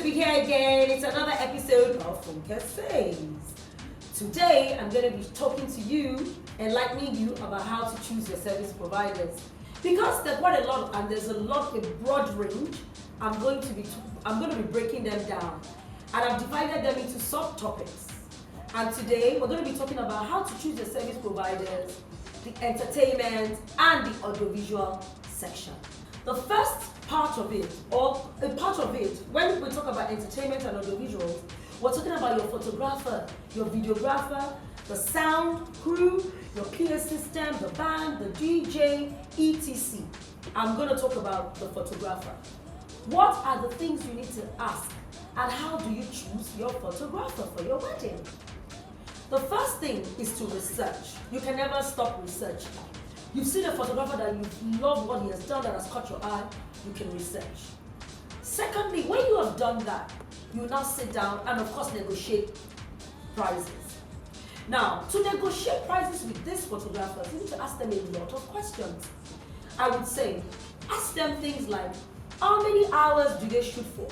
We're here again. It's another episode of Funke Says. Today, I'm going to be talking to you, enlightening you about how to choose your service providers. Because there's quite a lot, and there's a broad range. I'm going to be breaking them down, and I've divided them into subtopics. And today, we're going to be talking about how to choose your service providers, the entertainment, and the audiovisual section. The first part of it, when we talk about entertainment and audiovisuals, we're talking about your photographer, your videographer, the sound crew, your PA system, the band, the DJ, etc. I'm going to talk about the photographer. What are the things you need to ask, and how do you choose your photographer for your wedding? The first thing is to research. You can never stop researching. You've seen a photographer that you love what he has done, that has caught your eye, you can research. Secondly, when you have done that, you now sit down and of course negotiate prices. Now, to negotiate prices with these photographers, you need to ask them a lot of questions. I would say, ask them things like, how many hours do they shoot for?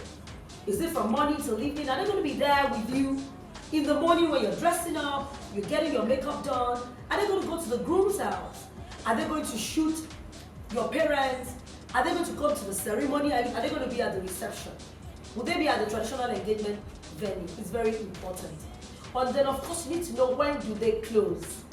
Is it from morning till evening? Are they going to be there with you in the morning when you're dressing up, you're getting your makeup done? Are they going to go to the groom's house? Are they going to shoot your parents? Are they going to come to the ceremony? Are they going to be at the reception? Will they be at the traditional engagement venue? It's very important. And then of course you need to know, when do they close?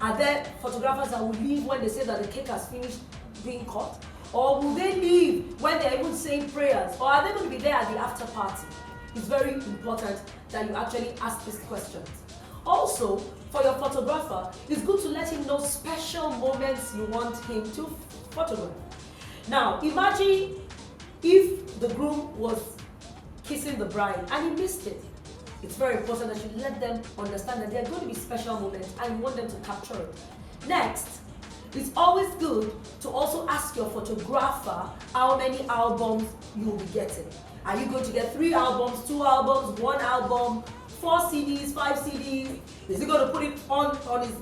Are there photographers that will leave when they say that the cake has finished being cut? Or will they leave when they're even saying prayers? Or are they going to be there at the after party? It's very important that you actually ask these questions. Also, for your photographer, it's good to let him know special moments you want him to photograph. Now, imagine if the groom was kissing the bride and he missed it. It's very important that you let them understand that there are going to be special moments and you want them to capture it. Next, it's always good to also ask your photographer how many albums you'll be getting. Are you going to get 3 albums, 2 albums, 1 album, 4 CDs, 5 CDs? Is he going to put it on his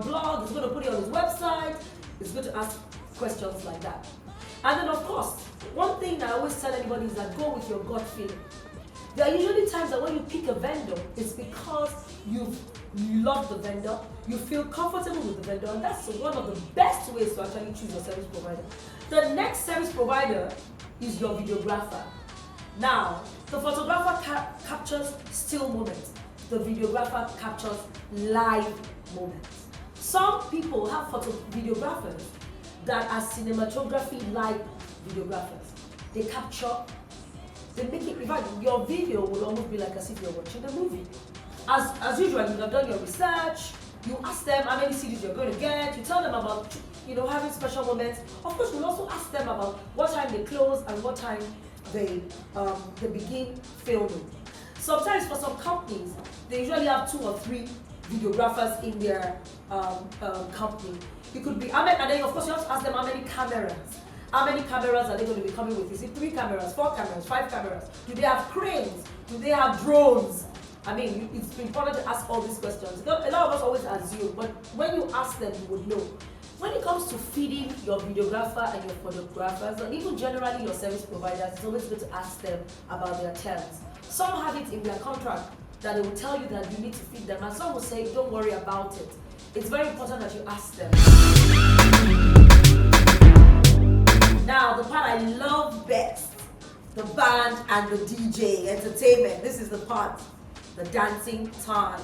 blog? Is he going to put it on his website? It's good to ask questions like that. And then of course, one thing I always tell anybody is that go with your gut feeling. There are usually times that when you pick a vendor, it's because you love the vendor, you feel comfortable with the vendor, and that's one of the best ways to actually choose your service provider. The next service provider is your videographer. Now, the photographer captures still moments. The videographer captures live moments. Some people have videographers that are cinematography-like videographers. They make it, in fact, your video will almost be like as if you're watching a movie. As usual, you have done your research, you ask them how many CDs you're going to get, you tell them about having special moments. Of course, you'll also ask them about what time they close and what time they begin filming. Sometimes for some companies, they usually have 2 or 3 videographers in their company. It could be, and then of course you have to ask them how many cameras. How many cameras are they going to be coming with? Is it 3 cameras, 4 cameras, 5 cameras? Do they have cranes? Do they have drones? I mean, it's important to ask all these questions. A lot of us always assume, but when you ask them, you would know. When it comes to feeding your videographer and your photographers, and even generally your service providers, it's always good to ask them about their terms. Some have it in their contract that they will tell you that you need to feed them, and some will say, don't worry about it. It's very important that you ask them. Now, the part I love best, the band and the DJ, entertainment. This is the part, the dancing time.